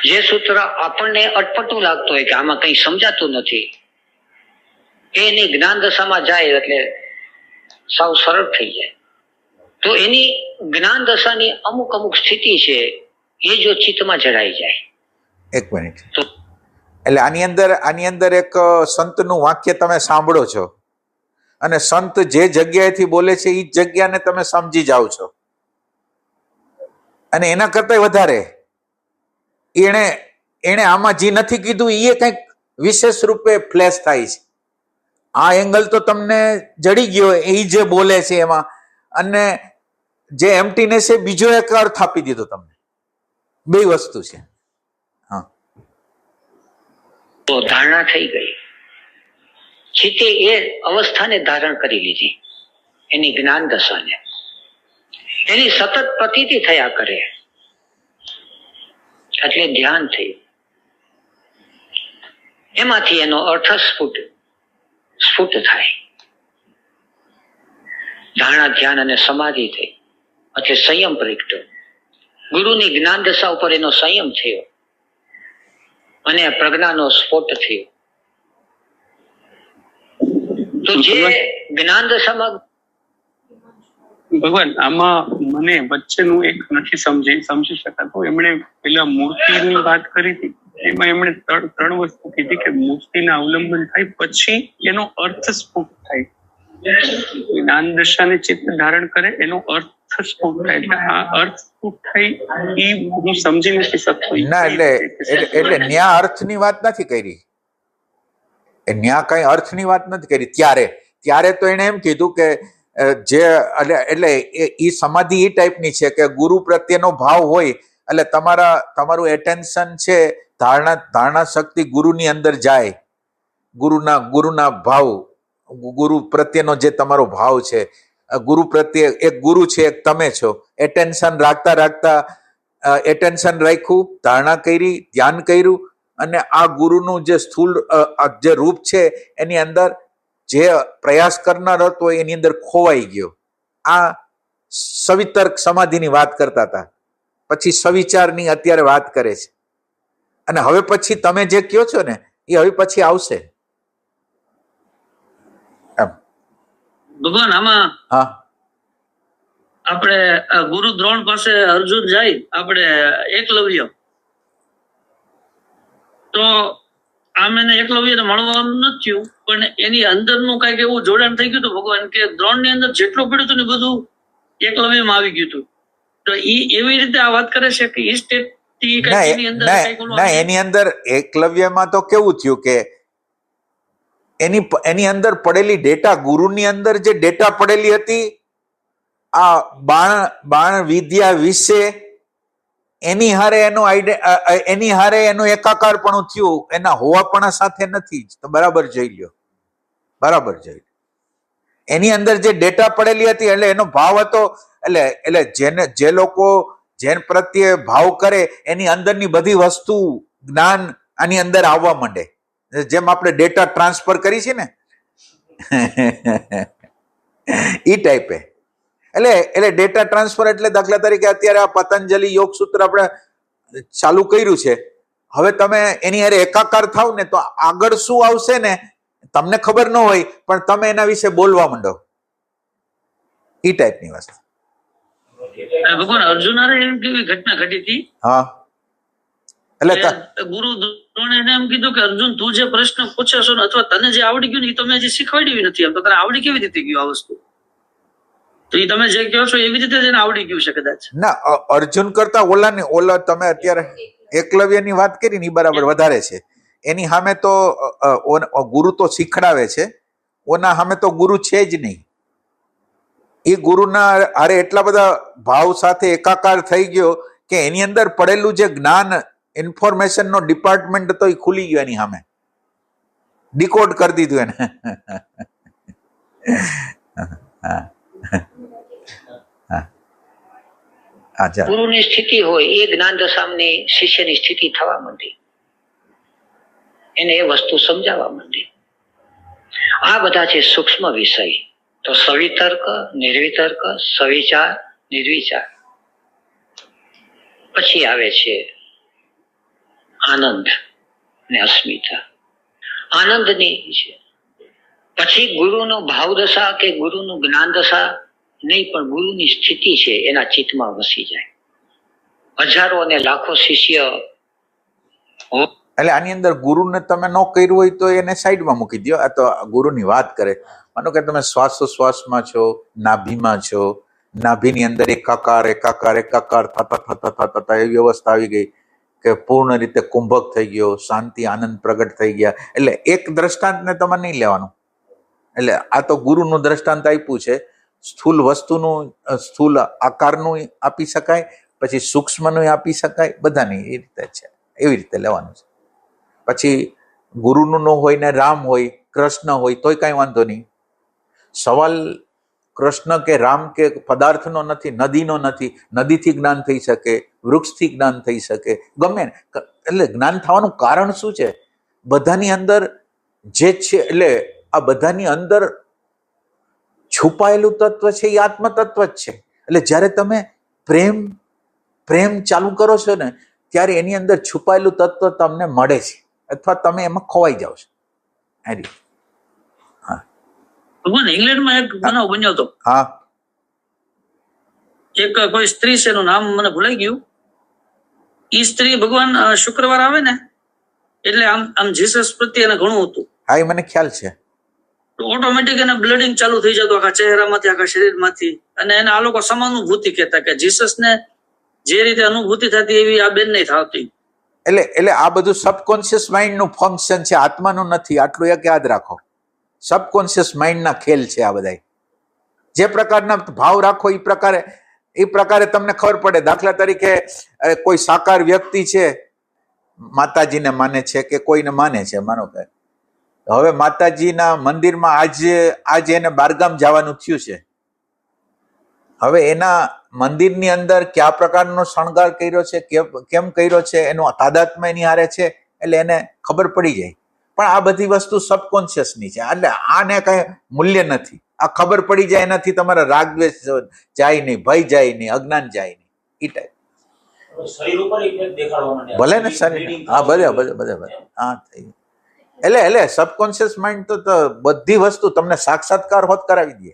જે સૂત્ર આપણને અટપટું લાગતું હોય કે આમાં કંઈ સમજાતું નથી, એની જ્ઞાન દશામાં જાય એટલે સાવ સરળ થઈ જાય. તો એની જ્ઞાન દશાની અમુક અમુક સ્થિતિ છે, એ જો ચિત્તમાં જડાઈ જાય. એક મિનિટ. એટલે આની અંદર એક સંતનું વાક્ય તમે સાંભળો છો અને સંત જે જગ્યાએથી બોલે છે એ જગ્યાને તમે સમજી જાઓ છો, અને એના કરતા વધારે એને આમાં જે નથી કીધું એ કંઈક વિશેષ રૂપે ફ્લેશ થાય છે. આ એંગલ તો તમને જડી ગયો એ જે બોલે છે એમાં, અને જે એમ્પ્ટીનેસ છે બીજો એક અર્થ આપી દીધો તમને. બે વસ્તુ છે. હા, તો ધારણા થઈ ગઈ. ચિત્તે એ અવસ્થાને ધારણ કરી લીધી, એની જ્ઞાન દશાને. એની સતત પ્રતીતિ થયા કરે એટલે ધ્યાન થયું. એમાંથી એનો અર્થ સ્ફુટ થાય. ધારણા, ધ્યાન અને સમાધિ થઈ એટલે સંયમ પ્રગટ્યો. ગુરુની જ્ઞાન દશા ઉપર એનો સંયમ થયો અને પ્રજ્ઞાનો સ્ફોટ થયો. તો જે જ્ઞાન દશામાં ભગવાન, આમાં મને વચ્ચેનું એક નથી સમજી શકાતું. એમણે પેલા મૂર્તિની વાત કરી હતી, એમાં એમણે ત્રણ વસ્તુ કીધી કે મૂર્તિના અવલંબન થાય પછી એનો અર્થ સ્ફુટ થાય. જ્ઞાન દશાને ચિત્ત ધારણ કરે એનો અર્થ સ્ફુટ થાય. એટલે આ અર્થ સ્ફુટ થાય એ હું સમજી નથી શકતો. ના, એટલે ન્યા અર્થની વાત નથી કરી. ન્યા કઈ અર્થની વાત નથી કરી. ત્યારે તો એને એમ કીધું કે જે એટલે એ સમાધિ એ ટાઈપની છે કે ગુરુ પ્રત્યેનો ભાવ હોય એટલે તમારું એટેન્શન છે, ધારણા શક્તિ ગુરુની અંદર જાય. ગુરુના ભાવ, ગુરુ પ્રત્યેનો જે તમારો ભાવ છે, ગુરુ પ્રત્યે એક ગુરુ છે, એક તમે છો. એટેન્શન રાખતા એટેન્શન રાખ્યું, ધારણા કરી, ધ્યાન કર્યું, અને આ ગુરુનું જે સ્થૂળ જે રૂપ છે એની અંદર જે પ્રયાસ કરનાર હતો એની અંદર ખોવાઈ ગયો. આ સવિતર્ક સમાધિની વાત કરતા હતા, પછી સવિચારની અત્યારે વાત કરે છે. અને હવે પછી તમે જે કહો છો ને એ હવે પછી આવશે. ભગવાન, આમાં હા, આપણે ગુરુ દ્રોણ પાસે અર્જુન જાય, આપણે એકલવ્ય, તો આમ એને એકલવ્યને મળવાનું નથી થયું, પણ એની અંદરનું કઈક એવું જોડાણ થઈ ગયું હતું ભગવાન, કે દ્રોણની અંદર જેટલું પડ્યું હતું ને બધું એકલવ્યમાં આવી ગયું હતું. તો એવી રીતે આ વાત કરે છે કે એ સ્ટેટ એની અંદર એકલવ્યમાં તો કેવું થયું કે એની અંદર પડેલી ડેટા, ગુરુની અંદર જે ડેટા પડેલી હતી આ બાણ વિદ્યા વિશે, એની હારે એનું એકાકારપણું થયું, એના હોવાપણા સાથે નથી. તો બરાબર જોઈ લ્યો. એની અંદર જે ડેટા પડેલી હતી એટલે એનો ભાવ હતો. એટલે જે લોકો જેન પ્રત્યે ભાવ કરે એની અંદરની બધી વસ્તુ, જ્ઞાન આની અંદર આવવા માંડે. જેમ આપણે ડેટા ટ્રાન્સફર કરી છે ને એ ટાઈપે. એટલે ડેટા ટ્રાન્સફર એટલે દાખલા તરીકે અત્યારે આ પતંજલિ યોગ સૂત્ર આપણે ચાલુ કર્યું છે. હવે તમે એની હારે એકાકાર થાવ ને તો આગળ શું આવશે ને તમને ખબર ન હોય, પણ તમે એના વિશે બોલવા માંડો. એ ટાઈપની વસ્તુ. ભગવાન, અર્જુન એમ કેવી ઘટના ઘટી હતી. હા, એટલે ગુરુ દ્રોણે એને એમ કીધું કે અર્જુન, તું જે પ્રશ્ન પૂછે છો ને અથવા તને જે આવડી ગયું ને એ તમે હજી શીખવાડ્યું નથી. એમ તો તને આવડી કેવી રીતે ગયું આ વસ્તુ? તો એ તમે જે કહો છો એવી રીતે જ એને આવડી ગયું છે કદાચ. ના, અર્જુન કરતા ઓલા તમે અત્યારે એકલવ્યની વાત કરી ને એ બરાબર વધારે છે. એની સામે તો ગુરુ તો શીખડાવે છે, ઓના સામે તો ગુરુ છે જ નહીં. એ ગુરુના હારે એટલા બધા ભાવ સાથે એકાકાર થઈ ગયો કે એની અંદર પડેલું જે જ્ઞાન, ઇન્ફોર્મેશન નો ડિપાર્ટમેન્ટ હતો એ ખુલી ગયો એની સામે, ડીકોડ કરી દીધું એને. ગુરુની સ્થિતિ હોય એ જ્ઞાન દશાની શિષ્યની સ્થિતિ થવા માંડી, એને એ વસ્તુ સમજાવવા માંડી. આ બધા છે સૂક્ષ્મ વિષય. તો સવિતર્ક, નિર્વિતર્ક, સવિચાર, નિર્વિચાર. પછી આવે છે આનંદ ને અસ્મિતા. આનંદની છે, પછી ગુરુનો ભાવદશા કે ગુરુનું જ્ઞાન દશા નહીં, પણ ગુરુની સ્થિતિ છે એના ચિત્તમાં વસી જાય. હજારો અને લાખો શિષ્ય એટલે આની અંદર ગુરુને તમે ન કર્યું હોય તો એને સાઈડમાં મૂકી દો. આ તો ગુરુની વાત કરે. માનો કે તમે શ્વાસોશ્વાસમાં છો, નાભીમાં છો, નાભીની અંદર એકાકાર એકાકાર એકાકાર થતા થતા થતા એવી અવસ્થા આવી ગઈ કે પૂર્ણ રીતે કુંભક થઈ ગયો, શાંતિ આનંદ પ્રગટ થઈ ગયા. એટલે એક દ્રષ્ટાંતને તમારે નહીં લેવાનું. એટલે આ તો ગુરુનું દ્રષ્ટાંત આપ્યું છે. સ્થૂલ વસ્તુનું, સ્થૂલ આકારનું આપી શકાય, પછી સૂક્ષ્મનું આપી શકાય, બધાની એ રીતે છે, એવી રીતે લેવાનું છે. પછી ગુરુનું ન હોય ને રામ હોય, કૃષ્ણ હોય તોય કાંઈ વાંધો નહીં. સવાલ કૃષ્ણ કે રામ કે પદાર્થનો નથી, નદીનો નથી. નદીથી જ્ઞાન થઈ શકે, વૃક્ષથી જ્ઞાન થઈ શકે, ગમે. એટલે જ્ઞાન થવાનું કારણ શું છે? બધાની અંદર જે છે, એટલે આ બધાની અંદર છુપાયેલું તત્વ છે એ આત્મ તત્વ જ છે. એટલે જ્યારે તમે પ્રેમ ચાલુ કરો છો ને, ત્યારે એની અંદર છુપાયેલું તત્વ તમને મળે છે, અથવા તમે એમાં ખોવાઈ જાઓ છો. ભગવાન ઇંગ્લેન્ડમાં એક બનાવ બન્યો હતો. હા, એક કોઈ સ્ત્રી છે, એનું નામ મને ભૂલાઈ ગયું. ઈ સ્ત્રી ભગવાન શુક્રવાર આવે ને એટલે આમ જીસસ પ્રત્યે એને ઘણું હતું. હા, એ મને ખ્યાલ છે. તો ઓટોમેટિક એને બ્લડિંગ ચાલુ થઈ જતું આખા ચહેરામાંથી, આખા શરીરમાંથી. અને એને આ લોકો સમાનુભૂતિ કહેતા કે જીસસને જે રીતે અનુભૂતિ થતી એવી આ બેન નહીં થતી. એટલે આ બધું સબકોન્શિયસ માઇન્ડનું ફંક્શન છે, આત્માનું નથી. આટલું એક યાદ રાખો. સબકોન્શિયસ માઇન્ડના ખેલ છે આ બધા. જે પ્રકારના ભાવ રાખો એ પ્રકારે તમને ખબર પડે. દાખલા તરીકે કોઈ સાકાર વ્યક્તિ છે, માતાજીને માને છે કે કોઈને માને છે, માનો કે હવે માતાજીના મંદિરમાં આજે એને બારગામ જવાનું થયું છે. હવે એના મંદિરની અંદર કયા પ્રકારનો શણગાર કર્યો છે, કેમ કર્યો છે, એનું તાદાત્મ્ય એની હારે છે, એટલે એને ખબર પડી જાય. પણ આ બધી વસ્તુ સબકોન્શિયસની છે, એટલે આને કઈ મૂલ્ય નથી. આ ખબર પડી જાય એનાથી તમારા રાગ દ્વેષ જાય નહીં, ભય જાય નહીં, અજ્ઞાન જાય નહીં. એ ટાઈપ ભલે ને શરીર, હા ભલે હા થઈ. એટલે સબકોન્શિયસ માઇન્ડ તો બધી વસ્તુ તમને સાક્ષાત્કાર હોત કરાવી દે.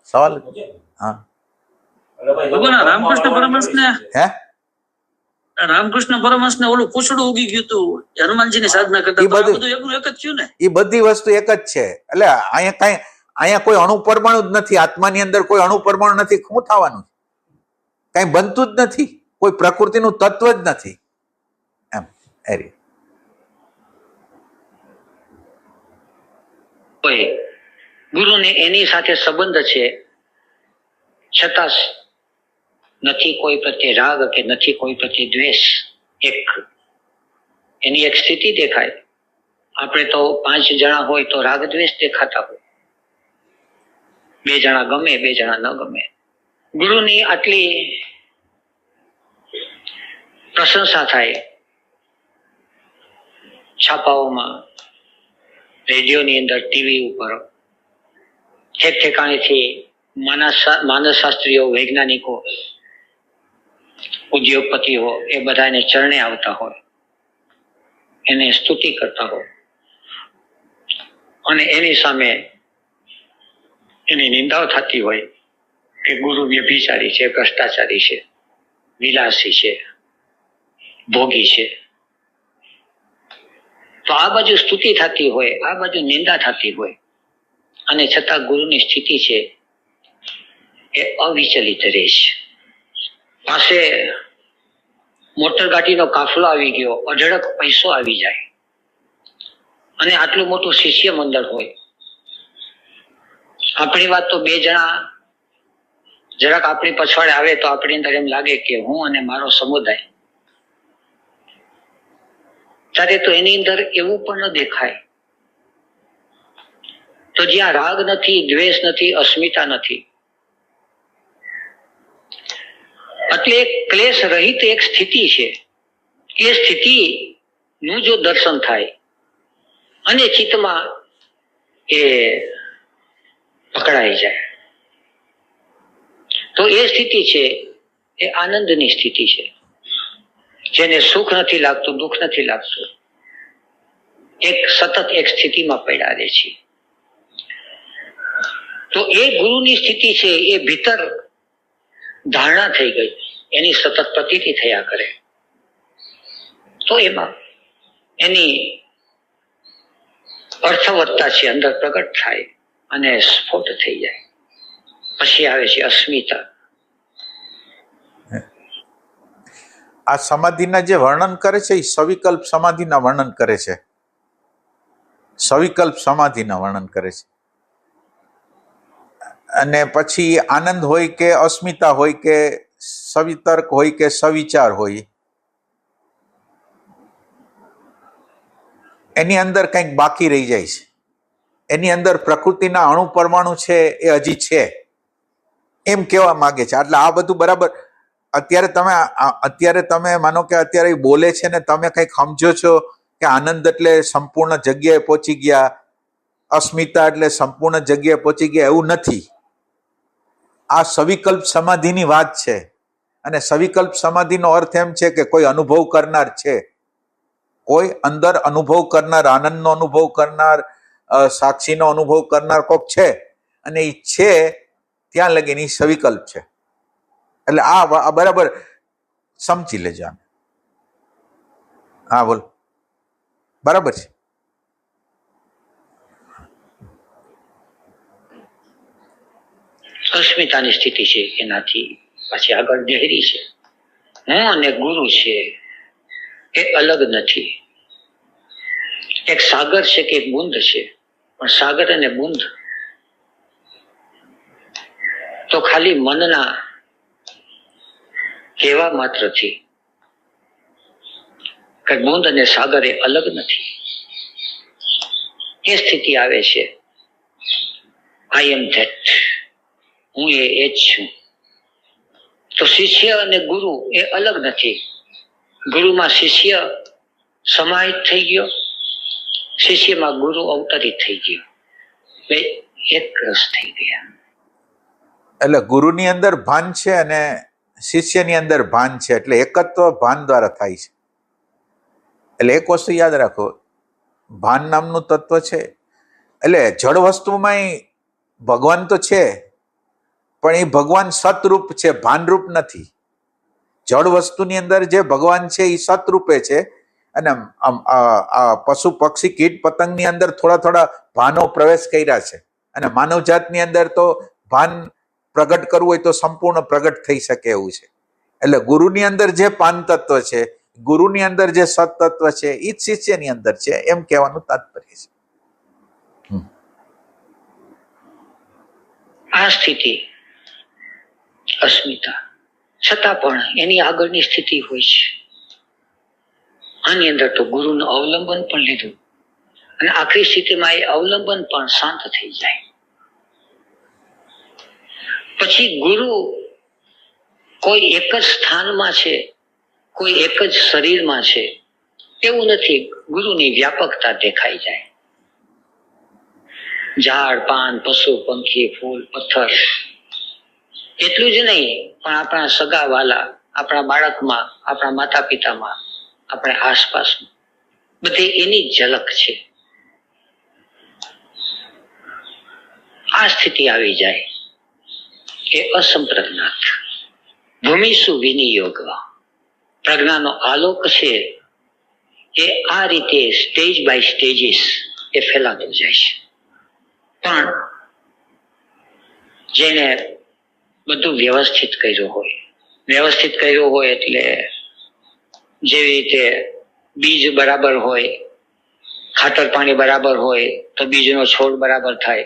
સવાલ હા. ભગવાન રામકૃષ્ણ પરમહંસને હે રામકૃષ્ણ પરમહંસને ઓલું પૂછડું ઉગી ગયું હતું હનુમાનજીની સાધના કરતા. બધું એકનું એક જ થયું ને. એ બધી વસ્તુ એક જ છે. એટલે અહીંયા કોઈ અણુ પરમાણુ જ નથી. આત્માની અંદર કોઈ અણુ પરમાણુ નથી. શું થવાનું? કઈ બનતું જ નથી. કોઈ પ્રકૃતિનું તત્વ જ નથી. એમ ગુરુને એની સાથે સંબંધ છે, છતાં નથી કોઈ પ્રત્યે રાગ કે નથી કોઈ પ્રત્યે દ્વેષ. એની એક સ્થિતિ દેખાય. આપણે તો 5 જણા હોય તો રાગ દ્વેષ દેખાતા હોય. 2 જણા ગમે, 2 જણા ન ગમે. ગુરુની આટલી પ્રશંસા થાય, છાપાઓમાં, રેડિયોની અંદર, ટીવી ઉપર, ઠેક ઠેકાણેથી માનસશાસ્ત્રીઓ, વૈજ્ઞાનિકો, ઉદ્યોગપતિઓ એ બધા એને ચરણે આવતા હોય, એને સ્તુતિ કરતા હોય, અને એની સામે એની નિંદાઓ થતી હોય કે ગુરુ વ્યભિચારી છે, ભ્રષ્ટાચારી છે, વિલાસી છે, ભોગી છે. તો આ બાજુ સ્તુતિ થતી હોય, આ બાજુ નિંદા થતી હોય, અને છતાં ગુરુની સ્થિતિ છે એ અવિચલિત રહે છે. પાસે મોટર ગાડીનો કાફલો આવી ગયો, અઢળક પૈસો આવી જાય, અને આટલું મોટું શિષ્ય મંડળ હોય. આપણી વાત તો 2 જણા જરાક આપણી પછવાડે આવે તો આપણી અંદર એમ લાગે કે હું અને મારો સમુદાય. ત્યારે તો એની અંદર એવું પણ ન દેખાય. તો જ્યાં રાગ નથી, દ્વેષ નથી, અસ્મિતા નથી, એટલે એક ક્લેશ રહિત એક સ્થિતિ છે. એ સ્થિતિ નું જો દર્શન થાય અને ચિત્તમાં એ પકડાઈ જાય, તો એ સ્થિતિ છે એ આનંદની સ્થિતિ છે. જેને સુખ નથી લાગતું, દુઃખ નથી લાગતું, એક સતત એક સ્થિતિમાં પડ્યા રહે છે. તો એ ગુરુની સ્થિતિ છે એ ભીતર ધારણા થઈ ગઈ, એની સતત પ્રતીતિ થયા કરે, તો એમાં એની અર્થવત્તા છે અંદર પ્રગટ થાય અને સ્ફોટ થઈ જાય. પછી આવે છે અસ્મિતા. આ સમાધિના જે વર્ણન કરે છે એ સવિકલ્પ સમાધિના વર્ણન કરે છે. સવિકલ્પ સમાધિના વર્ણન કરે છે. અને પછી આનંદ હોય કે અસ્મિતા હોય કે સવિતર્ક હોય કે સવિચાર હોય, એની અંદર કંઈક બાકી રહી જાય છે. એની અંદર પ્રકૃતિના અણુ પરમાણુ છે એ હજી છે એમ કહેવા માંગે છે. એટલે આ બધું બરાબર. અત્યારે તમે માનો કે અત્યારે એ બોલે છે ને તમે કંઈક સમજો છો કે આનંદ એટલે સંપૂર્ણ જગ્યાએ પહોંચી ગયા, અસ્મિતા એટલે સંપૂર્ણ જગ્યાએ પહોંચી ગયા, એવું નથી. આ સવિકલ્પ સમાધિની વાત છે. અને સવિકલ્પ સમાધિનો અર્થ એમ છે કે કોઈ અનુભવ કરનાર છે, કોઈ અંદર અનુભવ કરનાર, આનંદનો અનુભવ કરનાર, સાક્ષીનો અનુભવ કરનાર કોક છે, અને એ છે ત્યાં લગીની સવિકલ્પ છે. એટલે આ બરાબર સમજી લેજો. હા બોલ, બરાબર છે. અસ્મિતાની સ્થિતિ છે, એનાથી પછી આગળ ગહેરી છે. હું અને ગુરુ છે એ અલગ નથી. એક સાગર છે કે એક બુંદ છે, પણ સાગર અને બુંદ તો ખાલી મનના કહેવા માત્રથી કે બુંદ અને સાગર એ અલગ નથી. એ સ્થિતિ આવે છે આઈ એમ ધેટ, હું એ જ છું. તો શિષ્ય અને ગુરુ એ અલગ નથી. ગુરુમાં શિષ્ય સમાહિત થઈ ગયો, શિષ્યમાં ગુરુ અવતરિત થઈ ગયો, બે એક રસ થઈ ગયા. એટલે ગુરુની અંદર ભાન છે અને શિષ્યની અંદર ભાન છે, એટલે એકત્વ ભાન દ્વારા થાય છે. એટલે એક વસ્તુ યાદ રાખો, ભાન નામનું તત્વ છે. એટલે જળ વસ્તુમાં ભગવાન તો છે, પણ એ ભગવાન સતરૂપ છે, ભાનરૂપ નથી. જળ વસ્તુની અંદર જે ભગવાન છે એ સતરૂપે છે, અને આ પશુ પક્ષી કીટ પતંગની અંદર થોડા થોડા ભાનો પ્રવેશ કર્યા છે. અને માનવ જાતની અંદર તો ભાન પ્રગટ કરવું હોય તો સંપૂર્ણ પ્રગટ થઈ શકે એવું છે. એટલે ગુરુની અંદર જે પાન તત્વ છે, ગુરુની અંદર જે સત તત્વ છે, એ જ શિષ્યની અંદર છે, એમ કહેવાનું તાત્પર્ય છે. આ સ્થિતિ અસ્મિતા છતાં પણ એની આગળની સ્થિતિ હોય છે. આની અંદર તો ગુરુનું અવલંબન પણ લીધું, અને આખરી સ્થિતિમાં એ અવલંબન પણ શાંત થઈ જાય. પછી ગુરુ કોઈ એક જ સ્થાનમાં છે, કોઈ એક જ શરીરમાં છે એવું નથી. ગુરુની વ્યાપકતા દેખાઈ જાય. ઝાડ, પાન, પશુ, પંખી, ફૂલ, પથ્થર, એટલું જ નહીં, પણ આપણા સગા વાલા, આપણા બાળકમાં, આપણા માતા પિતામાં, આપણે આસપાસમાં બધે એની ઝલક છે. આ સ્થિતિ આવી જાય એ અસંપ્રજ્ઞાત ભૂમિસુ વિનિયોગ, પ્રજ્ઞાનો આલોક છે એ આ રીતે સ્ટેજ બાય સ્ટેજીસ એ ફેલાતો જાય છે. પણ જેને બધું વ્યવસ્થિત કર્યું હોય એટલે જેવી રીતે બીજ બરાબર હોય, ખાતર પાણી બરાબર હોય તો બીજનો છોડ બરાબર થાય,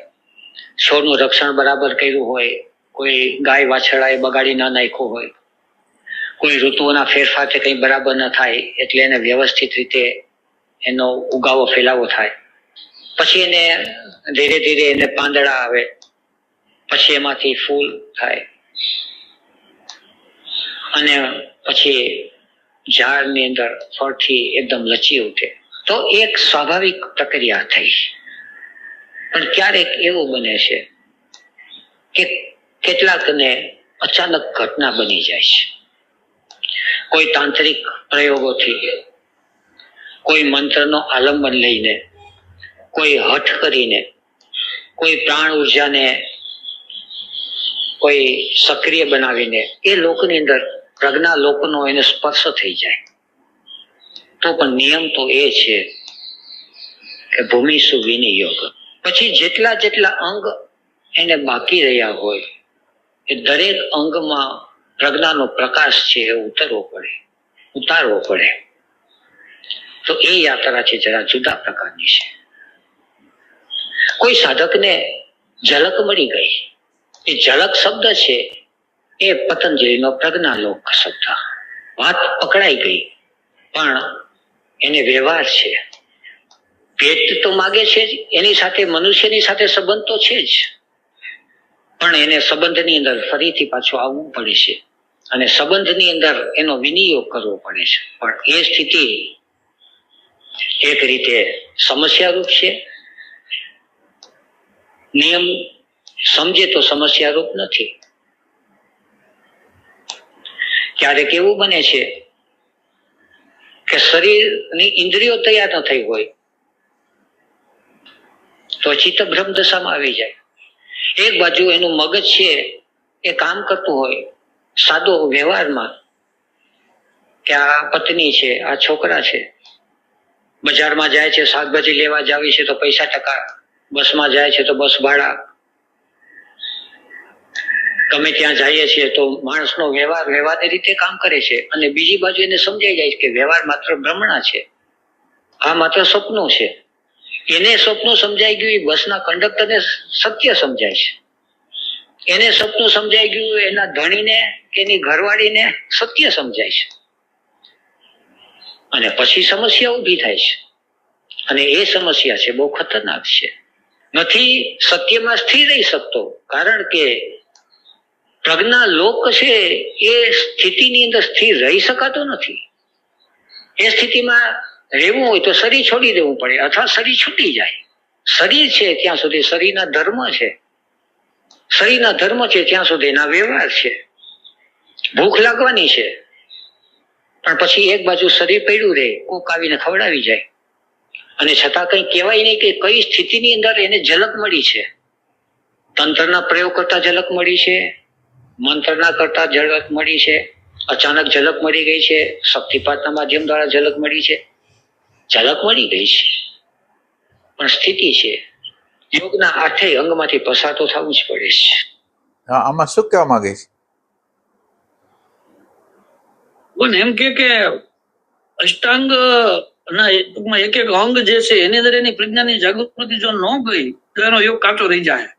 છોડનું રક્ષણ બરાબર કર્યું હોય, કોઈ ગાય વાછરડાએ બગાડી ના નાખ્યું હોય, કોઈ ઋતુઓના ફેરફારથી કંઈ બરાબર ન થાય એટલે એને વ્યવસ્થિત રીતે એનો ઉગાવો ફેલાવો થાય. પછી એને ધીરે ધીરે એને પાંદડા આવે, પછી એમાંથી ફૂલ થાય, અને પછી ઝાડની અંદર ફળથી એકદમ લચી ઉઠે. તો એક સ્વાભાવિક પ્રક્રિયા થઈ. પણ ક્યારેક એવું બને છે કે કેટલાકને અચાનક ઘટના બની જાય છે. કોઈ તાંત્રિક પ્રયોગોથી, કોઈ મંત્રનો આલંબન લઈને, કોઈ હઠ કરીને, કોઈ પ્રાણ ઉર્જાને કોઈ સક્રિય બનાવીને એ લોકની અંદર પ્રજ્ઞા લોકનો એને સ્પર્શ થઈ જાય, તો પણ નિયમ તો એ છે કે ભૂમિ સુ વિનિયોગ. પછી જેટલા જેટલા અંગ એને બાકી રહ્યા હોય એ દરેક અંગમાં પ્રજ્ઞાનો પ્રકાશ છે એ ઉતારવો પડે. તો એ યાત્રા છે જરા જુદા પ્રકારની છે. કોઈ સાધકને ઝલક મળી ગઈ, એ ઝલક શબ્દ છે એ પતંજલિનો પ્રજ્ઞાલોક શબ્દ. વાત પકડાઈ ગઈ, પણ એને વ્યવહાર છે. પેટ તો માગે છે જ, એની સાથે મનુષ્યની સાથે સંબંધ તો છે જ, પણ એને સંબંધની અંદર ફરીથી પાછું આવવું પડે છે અને સંબંધની અંદર એનો વિનિયોગ કરવો પડે છે. પણ એ સ્થિતિ એક રીતે સમસ્યારૂપ છે. નિયમ સમજે તો સમસ્યારૂપ નથી. ક્યારેક એવું બને છે કે શરીરની ઇન્દ્રિયો તૈયાર ન થઈ હોય તો ચિત્તભ્રમ દશામાં આવી જાય. એક બાજુ એનું મગજ છે એ કામ કરતું હોય સાદો વ્યવહારમાં, કે આ પત્ની છે, આ છોકરા છે, બજારમાં જાય છે, શાકભાજી લેવા જાવી છે તો પૈસા ટકા, બસમાં જાય છે તો બસ ભાડા, ગમે ત્યાં જઈએ છીએ તો માણસનો વ્યવહારની રીતે કામ કરે છે. અને બીજી બાજુ એને સમજાઈ જાય કે વ્યવહાર માત્ર ભ્રમણા છે, આ માત્ર સપનું છે. એને સપનું સમજાઈ ગયું, એ બસના કંડક્ટરને સત્ય સમજાય છે. એને સપનું સમજાઈ ગયું, એના ધણીને કે એની ઘરવાળીને સત્ય સમજાય છે. અને પછી સમસ્યા ઊભી થાય છે, અને એ સમસ્યા છે બહુ ખતરનાક છે. નથી સત્યમાં સ્થિર રહી શકતો, કારણ કે પ્રજ્ઞા લોક છે એ સ્થિતિની અંદર સ્થિર રહી શકાતો નથી. એ સ્થિતિમાં રહેવું હોય તો શરીર છોડી દેવું પડે અથવા શરીર છૂટી જાય. શરીર છે ત્યાં સુધી શરીરના ધર્મ છે, શરીરના ધર્મ છે ત્યાં સુધી એના વ્યવહાર છે. ભૂખ લાગવાની છે, પણ પછી એક બાજુ શરીર પડ્યું રહે, કોક આવીને ખવડાવી જાય, અને છતાં કઈ કહેવાય નહીં કે કઈ સ્થિતિની અંદર એને ઝલક મળી છે. તંત્રના પ્રયોગ કરતા ઝલક મળી છે, મંત્રના કરતા ઝલક મળી છે, અચાનક ઝલક મળી ગઈ છે, શક્તિપાતના માધ્યમ દ્વારા ઝલક મળી છે. ઝલક મળી ગઈ છે, પણ સ્થિતિ છે યોગના 8 અંગમાંથી પસાર તો થવું જ પડે છે. આમાં શું કહેવા માંગે છે? એમ કે અષ્ટાંગ ના ટૂંકમાં એક એક અંગ જે છે એની અંદર એની પ્રજ્ઞાની જાગૃતિ જો ન ગઈ તો એનો યોગ કાચો રહી જાય.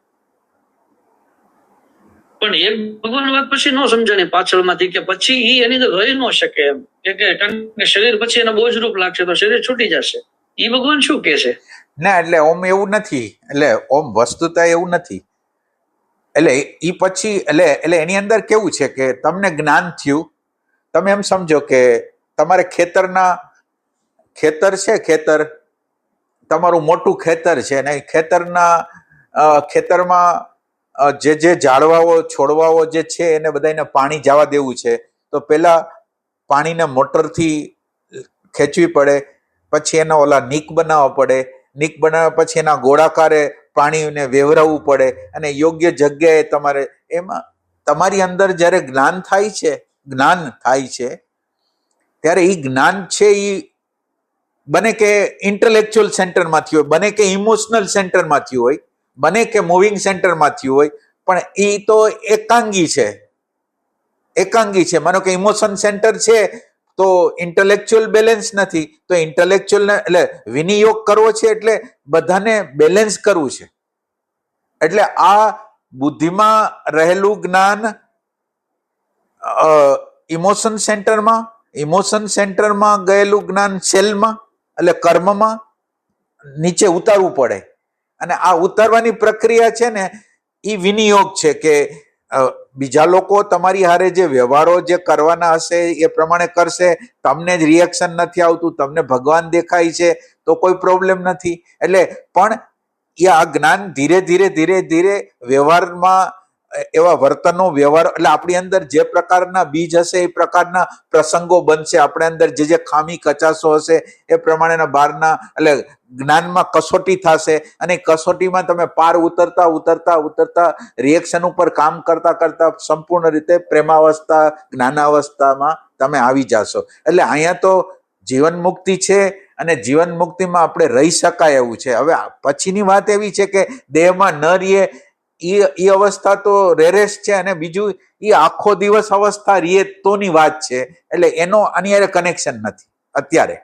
પણ એક ભગવાન વાત પછી ન સમજાણી પાછળમાંથી, કે પછી એ એની અંદર રહી ન શકે એમ, કારણ કે શરીર પછી એને બોજરૂપ લાગશે તો શરીર છૂટી જશે. એ ભગવાન શું કે છે? ના, એટલે ઓમ એવું નથી, એટલે ઓમ વસ્તુતા એવું નથી. એટલે એ પછી એટલે એની અંદર કેવું છે કે તમને જ્ઞાન થયું, તમે એમ સમજો કે તમારે ખેતર છે, તમારું મોટું ખેતર છે, અને ખેતરમાં જે ઝાડવાઓ છોડવાઓ જે છે એને બધાને પાણી જવા દેવું છે, તો પેલા પાણીને મોટરથી ખેંચવી પડે, પછી એના ઓલા નીક બનાવવા પડે, નીક બનાવ્યા પછી એના ગોળાકારે પાણીને વેવરાવવું પડે, અને યોગ્ય જગ્યાએ તમારે એમાં તમારી અંદર જ્યારે જ્ઞાન થાય છે ત્યારે એ જ્ઞાન છે એ બને કે ઇન્ટેલેક્ચ્યુઅલ સેન્ટરમાં થયું હોય, બને કે ઇમોશનલ સેન્ટરમાં થયું હોય, બને કે મૂવિંગ સેન્ટરમાં થયું હોય, પણ એ તો એકાંગી છે. માનો કે ઇમોશન સેન્ટર છે તો ઇન્ટેલેક્ચ્યુઅલ બેલેન્સ નથી, તો ઇન્ટેલેક્ચ્યુઅલ એટલે વિનિયોગ કરવો છે, એટલે બધાને બેલેન્સ કરવું છે. એટલે આ બુદ્ધિમાં રહેલું જ્ઞાન ઇમોશન સેન્ટરમાં ગયેલું જ્ઞાન સેલમાં એટલે કર્મમાં નીચે ઉતારવું પડે. અને આ ઉતારવાની પ્રક્રિયા છે ને એ વિનિયોગ છે, કે બીજા લોકો તમારી હારે જે વ્યવહારો જે કરવાના હશે એ પ્રમાણે કરશે, તમને જ રિએક્શન નથી આવતું, તમને ભગવાન દેખાય છે તો કોઈ પ્રોબ્લેમ નથી. એટલે પણ એ આ જ્ઞાન ધીરે ધીરે વ્યવહારમાં એવા વર્તનો વ્યવહાર એટલે આપણી અંદર જે પ્રકારના બીજ હશે એ પ્રકારના પ્રસંગો બનશે. આપણે અંદર જે જે ખામી કચાશો હશે એ પ્રમાણેના બહારના એટલે જ્ઞાનમાં કસોટી થશે અને કસોટીમાં તમે પાર ઉતરતા ઉતરતા ઉતરતા રિએક્શન ઉપર કામ કરતા કરતા સંપૂર્ણ રીતે પ્રેમાવસ્થા જ્ઞાનાવસ્થામાં તમે આવી જશો. એટલે અહીંયા તો જીવન મુક્તિ છે અને જીવન મુક્તિમાં આપણે રહી શકાય એવું છે. હવે પછીની વાત એવી છે કે દેહમાં ન રહીએ એ અવસ્થા તો રેરેસ છે અને બીજું એ આખો દિવસ અવસ્થા રહીએ તોની વાત છે. એટલે એનો આની હારે કનેક્શન નથી અત્યારે.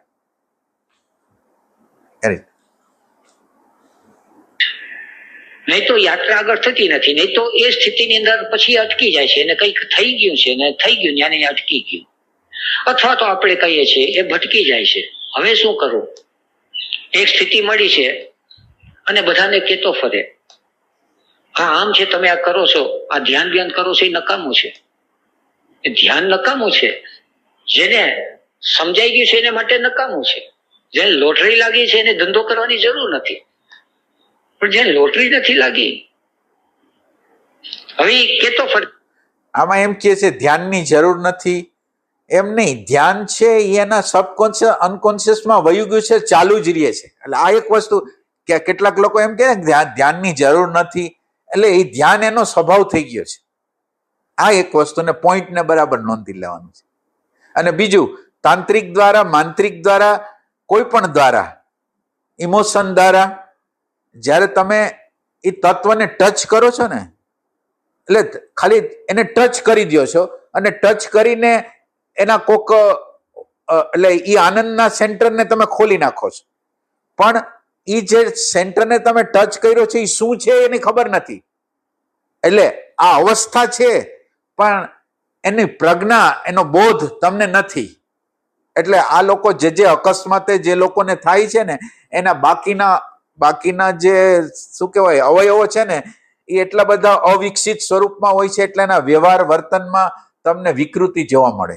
નહીં તો યાત્રા આગળ થતી નથી, નહીં તો એ સ્થિતિની અંદર પછી અટકી જાય છે અને કંઈક થઈ ગયું છે ને થઈ ગયું ત્યાં ને અટકી ગયું, અથવા તો આપણે કહીએ છીએ એ ભટકી જાય છે. હવે શું કરવું? એક સ્થિતિ મળી છે અને બધાને કેતો ફરે, હા આમ છે, તમે આ કરો છો, આ ધ્યાન ધ્યાન કરો છો એ નકામું છે, એ ધ્યાન નકામું છે. જેને સમજાઈ ગયું છે એને માટે નકામું છે. જેને લોટરી લાગી છે એને ધંધો કરવાની જરૂર નથી, પણ જેને લોટરી નથી લાગી હવે કેતો ફરે. આમાં એમ કહે છે ધ્યાનની જરૂર નથી, એમ નહીં, ધ્યાન છે એના સબકોન્શિયસ અનકોન્શિયસમાં વયું ગયું છે, ચાલુ જ રહે છે. એટલે આ એક વસ્તુ કે કેટલાક લોકો એમ કહે ધ્યાનની જરૂર નથી, એટલે એ ધ્યાન એનો સ્વભાવ થઈ ગયો છે. આ એક વસ્તુને પોઈન્ટને બરાબર નોંધી લેવાનું છે. અને બીજું, તાંત્રિક દ્વારા માંત્રિક દ્વારા કોઈ પણ દ્વારા ઇમોશન દ્વારા જ્યારે તમે એ તત્વને ટચ કરો છો ને, એટલે ખાલી એને ટચ કરી દો છો અને ટચ કરીને એના કોક એટલે એ આનંદના સેન્ટરને તમે ખોલી નાખો છો, પણ એ જે સેન્ટરને તમે ટચ કર્યો છે એ શું છે એની ખબર નથી. એટલે આ અવસ્થા છે પણ એની પ્રજ્ઞા એનો બોધ તમને નથી. એટલે આ લોકો જે અકસ્માતે જે લોકોને થાય છે ને એના બાકીના જે શું કહેવાય અવયવો છે ને એ એટલા બધા અવિકસિત સ્વરૂપમાં હોય છે, એટલે એના વ્યવહાર વર્તનમાં તમને વિકૃતિ જોવા મળે.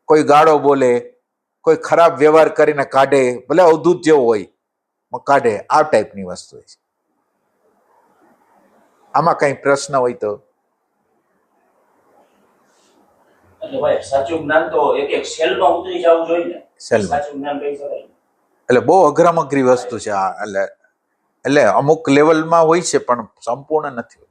કોઈ ગાળો બોલે, કોઈ ખરાબ વ્યવહાર કરીને કાઢે, ભલે અવધૂત જેવો હોય કાઢે, આ ટાઈપની વસ્તુ છે. આમાં કઈ પ્રશ્ન હોય તો? સાચું જ્ઞાન તો એક સેલમાં ઉતરી જવું જોઈએ ને, સેલમાં. સાચું જ્ઞાન કહી શકાય. એટલે બહુ અઘરામઘરી વસ્તુ છે આ. એટલે અમુક લેવલમાં હોય છે પણ સંપૂર્ણ નથી.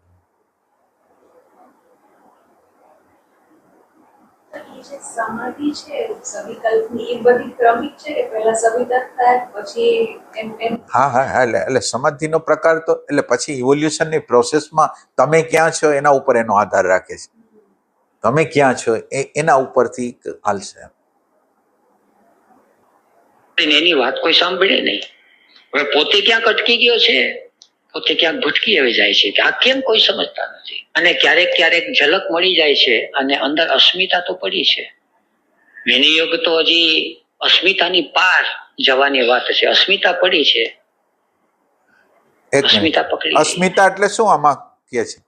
સમાધિ છે સવિકલ્પની, એ બધી ક્રમિક છે કે પહેલા સવિકલ્પ થાય પછી એમ? હા એટલે સમાધિનો પ્રકાર તો એટલે પછી ઇવોલ્યુશનની પ્રોસેસમાં તમે ક્યાં છો એના ઉપર એનો આધાર રાખે છે. તમે ક્યાં છો એના ઉપરથી હાલશે. એની વાત કોઈ સાંભળે નહીં. હવે પોતે ક્યાંક અટકી ગયો છે, પોતે ક્યાંક ભટકી આવી જાય છે કે આ કેમ કોઈ સમજતા નથી. અને ક્યારેક ક્યારેક ઝલક મળી જાય છે અને અંદર અસ્મિતા તો પડી છે. વિનિયોગ તો હજી અસ્મિતાની પાર જવાની વાત છે. અસ્મિતા પડી છે, અસ્મિતા પકડી. અસ્મિતા એટલે શું આમાં કે છે?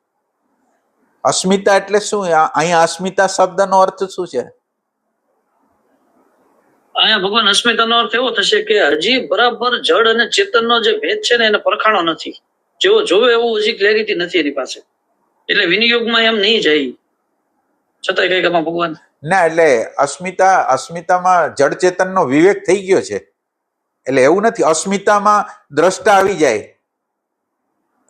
અસ્મિતા એટલે શું? અહીંયા અસ્મિતા શબ્દનો અર્થ શું છે? અહીંયા ભગવાન અસ્મિતાનો અર્થ એવો થશે કે હજી બરાબર જડ અને ચેતનનો જે ભેદ છે ને એને પરખાણો નથી. જેવો જોવે એવું હજી ક્લેરિટી નથી એની પાસે, એટલે વિનિયોગમાં એમ નહીં જાય છતાંય કઈક આમાં ભગવાન ના, એટલે અસ્મિતામાં જડ ચેતનનો વિવેક થઈ ગયો છે. એટલે એવું નથી અસ્મિતામાં દ્રષ્ટા આવી જાય,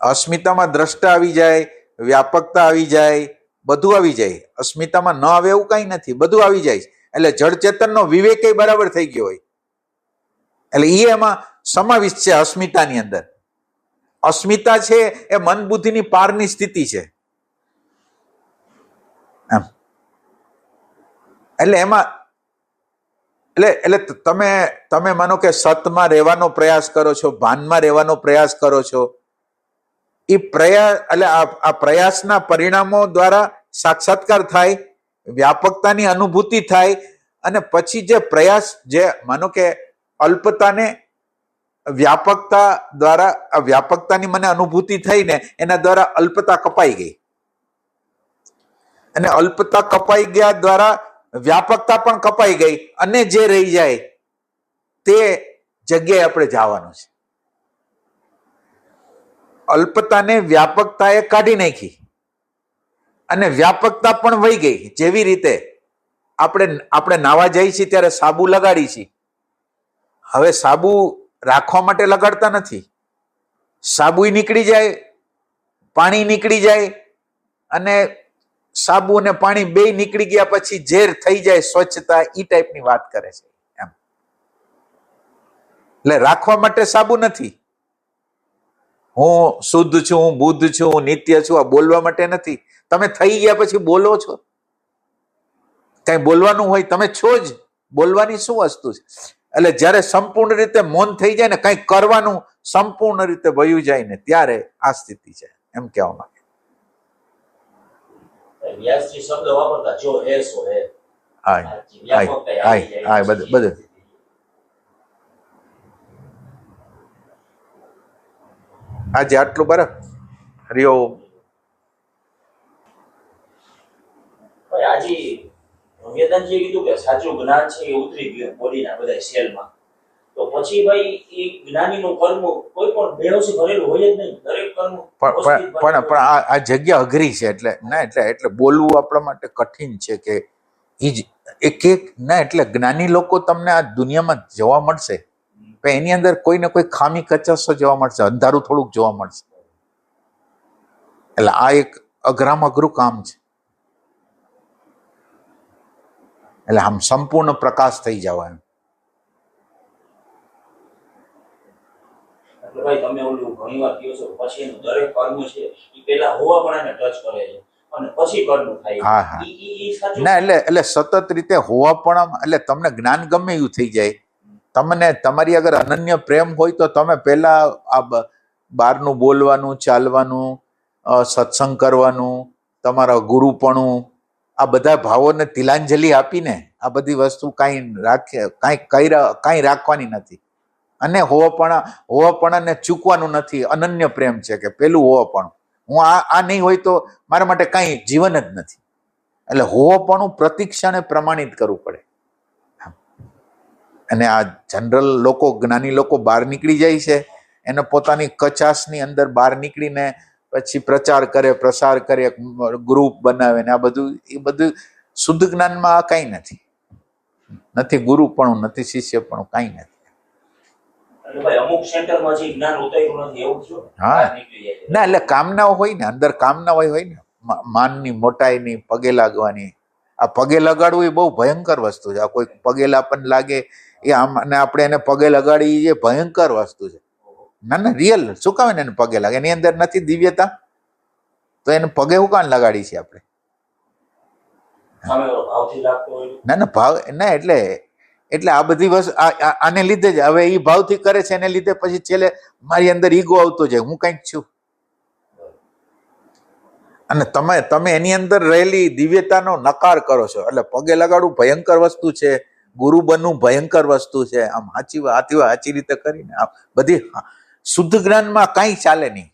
અસ્મિતામાં દ્રષ્ટા આવી જાય, વ્યાપકતા આવી જાય, બધું આવી જાય. અસ્મિતામાં ન આવે એવું કઈ નથી, બધું આવી જાય. એટલે જડ ચેતનનો વિવેક બરાબર થઈ ગયો હોય, એટલે એ એમાં સમાવિષ્ટ છે. અસ્મિતાની અંદર અસ્મિતા છે એ મન બુદ્ધિની પારની સ્થિતિ છે એમ. એટલે એમાં એટલે તમે માનો કે સતમાં રહેવાનો પ્રયાસ કરો છો, ભાનમાં રહેવાનો પ્રયાસ કરો છો, એ પ્રયાસ એટલે આ પ્રયાસના પરિણામો દ્વારા સાક્ષાત્કાર થાય, વ્યાપકતાની અનુભૂતિ થાય, અને પછી જે પ્રયાસ જે માનો કે અલ્પતાને વ્યાપકતા દ્વારા વ્યાપકતાની મને અનુભૂતિ થઈ ને એના દ્વારા અલ્પતા કપાઈ ગઈ, અને અલ્પતા કપાઈ ગયા દ્વારા વ્યાપકતા પણ કપાઈ ગઈ, અને જે રહી જાય તે જગ્યાએ આપણે જવાનું છે. અલ્પતાને વ્યાપકતાએ કાઢી નાખી અને વ્યાપકતા પણ વહી ગઈ. જેવી રીતે આપણે નાવા જઈએ છીએ ત્યારે સાબુ લગાડી છીએ. હવે સાબુ રાખવા માટે લગાડતા નથી. સાબુ નીકળી જાય, પાણી નીકળી જાય, અને સાબુ અને પાણી બે નીકળી ગયા પછી ઝેર થઈ જાય, સ્વચ્છતા ઈ ટાઈપની વાત કરે છે એમ. એટલે રાખવા માટે સાબુ નથી. હું શુદ્ધ છું, હું બુદ્ધ છું, હું નિત્ય છું, આ બોલવા માટે નથી. તમે થઈ ગયા પછી બોલો છો? કઈ બોલવાનું હોય તમે છો જ. બોલવાની શું વસ્તુ છે? એટલે જ્યારે સંપૂર્ણ રીતે મૌન થઈ જાય ને, કઈ કરવાનું સંપૂર્ણ રીતે વયું જાય ને, ત્યારે આ સ્થિતિ છે એમ કહેવા માંગે. વ્યાસજી શબ્દ વાપરતા જો હે સો હે. બધું આજે આટલું બરાબર. હરિઓમ. આજે વેદાંતજીએ કીધું કે સાચું જ્ઞાન છે એ ઉતરી ગયું બોડીના બધા સેલમાં. તો પછી ભાઈ એ જ્ઞાનીનું કર્મ કોઈ પણ બેહોશી ભરેલું હોય જ નહીં. દરેક કર્મ પણ આ જગ્યા અઘરી છે. એટલે બોલવું આપણા માટે કઠિન છે કે એક ના. એટલે જ્ઞાની લોકો તમને આ દુનિયામાં જોવા મળશે, પણ એની અંદર કોઈ ને કોઈ ખામી કચાસો જોવા મળશે, અંધારું થોડુંક જોવા મળશે. એટલે આ એક અઘરામાં અઘરું કામ છે. એટલે આમ સંપૂર્ણ પ્રકાશ થઈ જવા એમ. ભાઈ તમે ઓલું ઘણી વાર કહો છો પછી એનું દરેક કર્મ છે એ પેલા હોવાપણાને ટચ કરે છે અને પછી કર્મ થાય. હા. ના એટલે સતત રીતે હોવાપણામાં, એટલે તમને જ્ઞાન ગમે એવું થઈ જાય. તમને તમારી અગર અનન્ય પ્રેમ હોય તો તમે પેલા આ બહારનું બોલવાનું, ચાલવાનું, સત્સંગ કરવાનું, તમારા ગુરુપણું, આ બધા ભાવોને તિલાંજલિ આપીને આ બધી વસ્તુ કાંઈ રાખવાની નથી. અને હોવાપણાને ચૂકવાનું નથી. અનન્ય પ્રેમ છે કે પેલું હોવાપણું. હું આ નહીં હોય તો મારા માટે કાંઈ જીવન જ નથી. એટલે હોવાપણું પ્રતિક્ષાને પ્રમાણિત કરવું પડે. અને આ જનરલ લોકો, જ્ઞાની લોકો બહાર નીકળી જાય છે, એને પોતાની કચાશની અંદર બહાર નીકળીને પછી પ્રચાર કરે, પ્રસાર કરે, ગ્રુપ બનાવે ને આ બધું, એ બધું શુદ્ધ જ્ઞાનમાં આ કાંઈ નથી. ગુરુપણું નથી, શિષ્યપણું કાંઈ નથી. હા. ના એટલે કામનાઓ હોય ને, અંદર કામના હોય ને, માનની, મોટાઈની, પગે લાગવાની. આ પગે લગાડવું એ બહુ ભયંકર વસ્તુ છે. આ કોઈ પગે આપણને લાગે એ આમ, અને આપણે એને પગે લગાડી, એ ભયંકર વસ્તુ છે. ના રિયલ શું કામ એને પગે લાગે? એની અંદર નથી દિવ્યતા, તો એને પગે હું કામ લગાડી છે આપણે? ના ભાવ ના. એટલે આ બધી વસ્તુ આને લીધે જ. હવે એ ભાવથી કરે છે, એને લીધે પછી છેલ્લે મારી અંદર ઈગો આવતો જાય, હું કંઈક છું. અને તમે એની અંદર રહેલી દિવ્યતાનો નકાર કરો છો. એટલે પગે લગાડવું ભયંકર વસ્તુ છે, ગુરુ બનવું ભયંકર વસ્તુ છે. આમ સાચી રીતે કરીને આ બધી શુદ્ધ જ્ઞાનમાં કાંઈ ચાલે નહીં.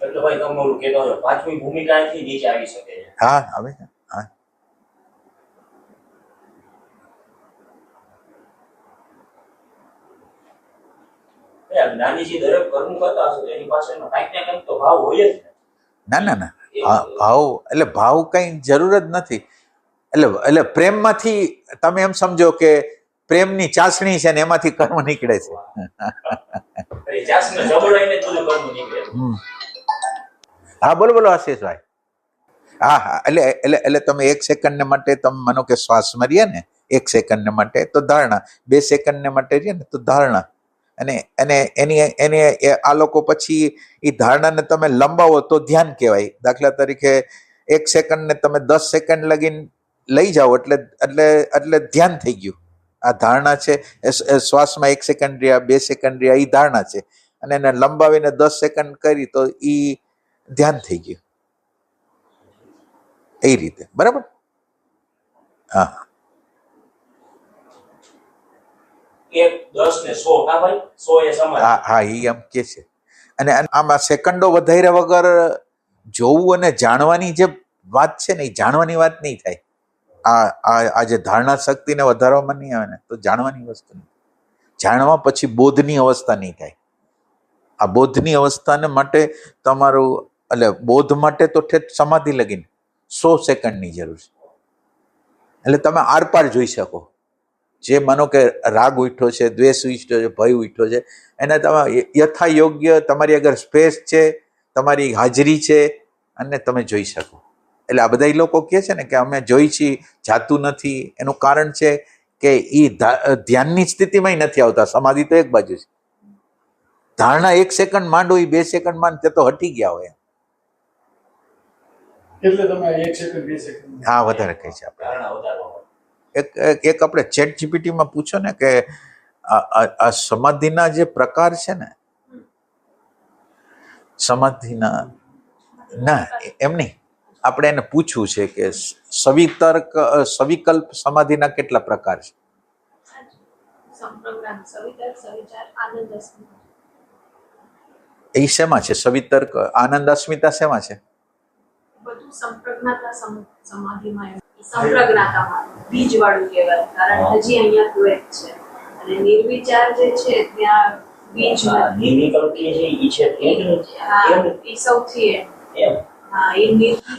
એટલે ભાઈ તમે ઓલું કહેતો છો પાંચમી ભૂમિકાથી નીચે આવી શકે છે. હા આવે. હા. જ્ઞાનીજી દરેક કર્મ કરતા હશે એની પાછળનો કાંઈક ને કાંઈક તો ભાવ હોય જ. ના. ભાવ એટલે ભાવ કઈ જરૂર જ નથી. એટલે પ્રેમમાંથી તમે એમ સમજો કે પ્રેમની ચાસણી છે ને એમાંથી કર્મ નીકળે છે. હા બોલો આશીષભાઈ. હા. એટલે તમે 1 સેકન્ડ માટે તમે માનો કે શ્વાસ મારીએ ને 1 સેકન્ડ માટે તો ધારણા, 2 સેકન્ડ માટે રહીએ ને તો ધારણા. અને એની આ લોકો પછી એ ધારણાને તમે લંબાવો તો ધ્યાન કહેવાય. દાખલા તરીકે 1 સેકન્ડને તમે 10 સેકન્ડ લગીને લઈ જાઓ એટલે ધ્યાન થઈ ગયું. આ ધારણા છે. શ્વાસમાં 1 સેકન્ડ રહ્યા, 2 સેકન્ડ રહ્યા, એ ધારણા છે. અને એને લંબાવીને 10 સેકન્ડ કરી તો એ ધ્યાન થઈ ગયું. એ રીતે બરાબર. હા. 1, 10 ને 100. હા ભાઈ 100 એ સમાન. હા એ એમ કે છે. અને આમાં સેકન્ડો વધાર્યા વગર જોવું અને જાણવાની જે વાત છે ને, એ જાણવાની વાત નહીં થાય. આ જે ધારણા શક્તિને વધારવામાં નહીં આવે ને તો જાણવાની વસ્તુ નહીં. જાણવા પછી બોધની અવસ્થા નહીં થાય. આ બોધની અવસ્થાને માટે તમારું એટલે બોધ માટે તો ઠેઠ સમાધિ લગીને 100 સેકન્ડની જરૂર છે. એટલે તમે આરપાર જોઈ શકો. જે માનો કે રાગ ઉઠ્યો છે, દ્વેષ ઉઠ્યો છે, ભય ઉઠ્યો છે, એને તમે યથા યોગ્ય તમારી આગળ સ્પેસ છે, તમારી હાજરી છે અને તમે જોઈ શકો. એટલે આ બધા લોકો કહે છે ને કે અમે જોઈ છીએ, જાતું નથી. એનું કારણ છે કે એ ધ્યાનની સ્થિતિમાં નથી આવતા. સમાધિ તો એક બાજુ છે, ધારણા 1 સેકન્ડ માંડો, એ 2 સેકન્ડ માંડ તે તો હટી ગયા હોય. એટલે તમે 1 સેકન્ડ 2 સેકન્ડ હા, વધારે કહે છે આપણે. ધારણા વધારવા એક આપણે ચેટ જીપીટીમાં પૂછો ને કે આ સમાધિના જે પ્રકાર છે ને, સમાધિના ના એમ નહીં, આપણે એને પૂછવું છે કે સવિકલ્પ સમાધિના કેટલા પ્રકાર છે? સંપ્રજ્ઞાન, સવિતર્ક, સવિચાર, આનંદ, અસ્મિતા. એ શેમાં છે? સવિતર્ક, આનંદ, અસ્મિતા શેમાં છે? બધું સંપ્રજ્ઞાતા સમાધિમાં સંપ્રજ્ઞાતામાં બીજવાળું કહેવાય, કારણ હજી અહીંયા દ્વૈત છે. અને નિર્વિચાર જે છે ત્યાં બીજ નથી. નિર્વિકલ્પી જે ઈ છે હા, એ સૌથી એમ હા, એ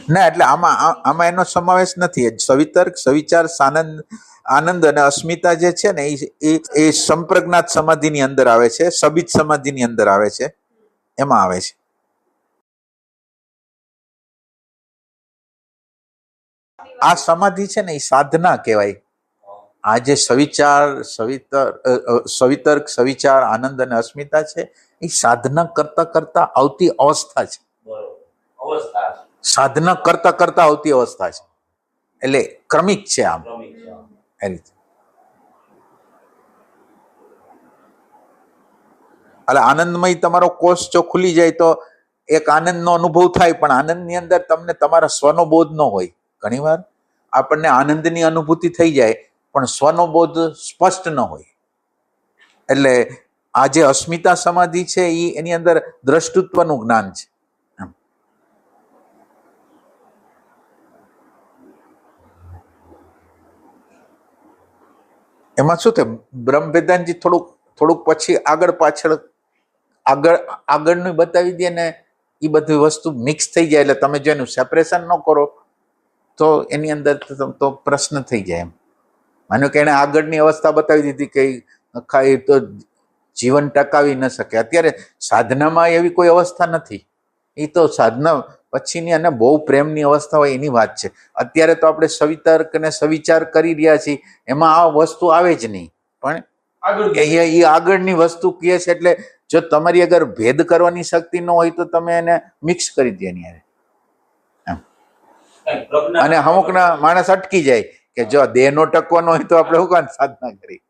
ના, એટલે આમાં એનો સમાવેશ નથી. સવિતર્ક, સવિચાર, આનંદ અને અસ્મિતા જે છે ને એ સંપ્રજ્ઞાત સમાધિની અંદર આવે છે, સબિત સમાધિની અંદર આવે છે, એમાં આવે છે. આ સમાધિ છે ને એ સાધના કહેવાય. આ જે સવિતર્ક, સવિચાર, આનંદ અને અસ્મિતા છે એ સાધના કરતા કરતા આવતી અવસ્થા છે. બરોબર, અવસ્થા છે. સાધના કરતા કરતા આવતી અવસ્થા છે. એટલે ક્રમિક છે આમ ક્રમિક છે. એ રીતે. એટલે આનંદમય તમારો કોષ જો ખુલી જાય તો એક આનંદનો અનુભવ થાય, પણ આનંદની અંદર તમને તમારા સ્વનો બોધ ન હોય. ઘણીવાર આપણને આનંદની અનુભૂતિ થઈ જાય પણ સ્વનો બોધ સ્પષ્ટ ન હોય. એટલે આ જે અસ્મિતા સમાધિ છે એની અંદર દ્રષ્ટૃત્વનું જ્ઞાન છે. એમાં શું થાય, બ્રહ્મ વેદાંતજી થોડુંક પછી આગળનું બતાવી દે ને એ બધી વસ્તુ મિક્સ થઈ જાય. એટલે તમે જો એનું સેપરેશન ન કરો તો એની અંદર તો પ્રશ્ન થઈ જાય. એમ માનો કે એને આગળની અવસ્થા બતાવી દીધી કે ખાઈ તો જીવન ટકાવી ન શકે. અત્યારે સાધનામાં એવી કોઈ અવસ્થા નથી. એ તો સાધના પછીની અને બહુ પ્રેમની અવસ્થા હોય એની વાત છે. અત્યારે તો આપણે સવિતર્ક અને સવિચાર કરી રહ્યા છીએ, એમાં આ વસ્તુ આવે જ નહીં. પણ એ આગળની વસ્તુ કહે છે. એટલે જો તમારી અગર ભેદ કરવાની શક્તિ ન હોય તો તમે એને મિક્સ કરી દે એની હારે. અને અમુકના માણસ અટકી જાય કે જો દેહનો ટકવાનો હોય તો આપણે શું કામ સાધના કરી.